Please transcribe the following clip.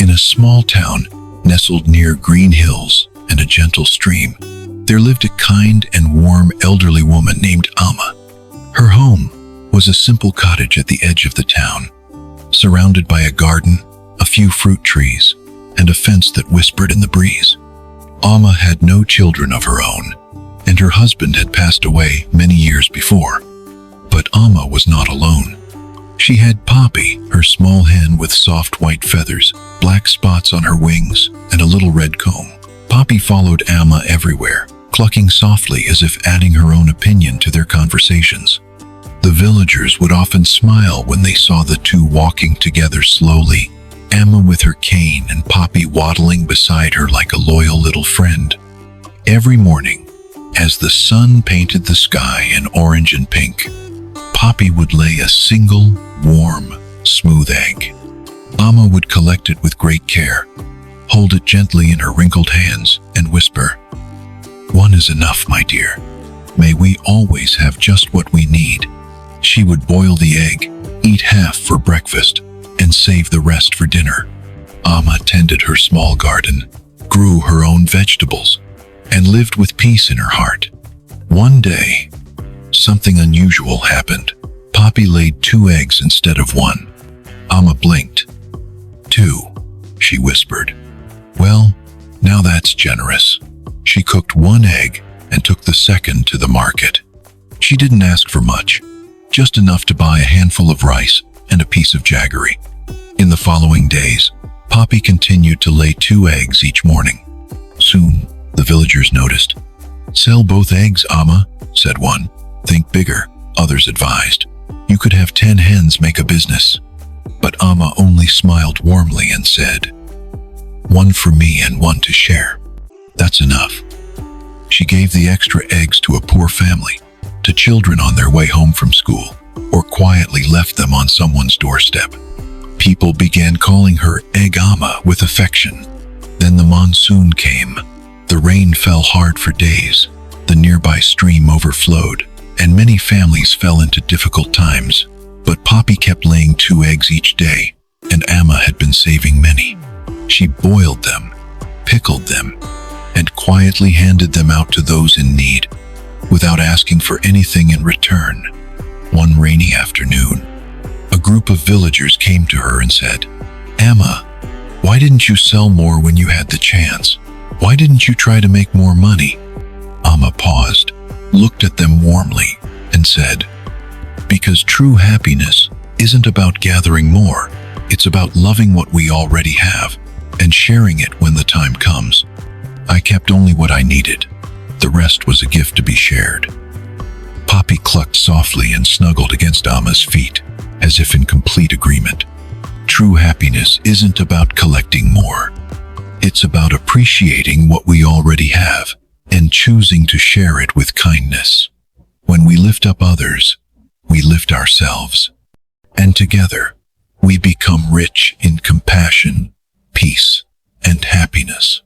In a small town, nestled near green hills and a gentle stream, there lived a kind and warm elderly woman named Amma. Her home was a simple cottage at the edge of the town, surrounded by a garden, a few fruit trees, and a fence that whispered in the breeze. Amma had no children of her own, and her husband had passed away many years before. But Amma was not alone. She had Poppy, her small hen with soft white feathers, black spots on her wings, and a little red comb. Poppy followed Amma everywhere, clucking softly as if adding her own opinion to their conversations. The villagers would often smile when they saw the two walking together slowly, Amma with her cane and Poppy waddling beside her like a loyal little friend. Every morning, as the sun painted the sky in orange and pink, Poppy would lay a single, warm, smooth egg. Amma would collect it with great care, hold it gently in her wrinkled hands, and whisper, "One is enough, my dear. May we always have just what we need." She would boil the egg, eat half for breakfast, and save the rest for dinner. Amma tended her small garden, grew her own vegetables, and lived with peace in her heart. One day, something unusual happened. Poppy laid 2 eggs instead of 1. Amma blinked. "2," she whispered. "Well, now that's generous." She cooked 1 egg and took the second to the market. She didn't ask for much, just enough to buy a handful of rice and a piece of jaggery. In the following days, Poppy continued to lay 2 eggs each morning. Soon, the villagers noticed. "Sell both eggs, Amma," said one. "Think bigger," others advised. "You could have 10 hens make a business." But Amma only smiled warmly and said, "1 for me and 1 to share. That's enough." She gave the extra eggs to a poor family, to children on their way home from school, or quietly left them on someone's doorstep. People began calling her Egg Amma with affection. Then the monsoon came. The rain fell hard for days. The nearby stream overflowed, and many families fell into difficult times. But Poppy kept laying 2 eggs each day, and Amma had been saving many. She boiled them, pickled them, and quietly handed them out to those in need, without asking for anything in return. One rainy afternoon, a group of villagers came to her and said, "Amma, why didn't you sell more when you had the chance? Why didn't you try to make more money?" Amma paused, looked at them warmly, and said, "Because true happiness isn't about gathering more. It's about loving what we already have and sharing it when the time comes. I kept only what I needed. The rest was a gift to be shared." Poppy clucked softly and snuggled against Amma's feet, as if in complete agreement. True happiness isn't about collecting more. It's about appreciating what we already have and choosing to share it with kindness. When we lift up others, we lift ourselves, and together we become rich in compassion, peace, and happiness.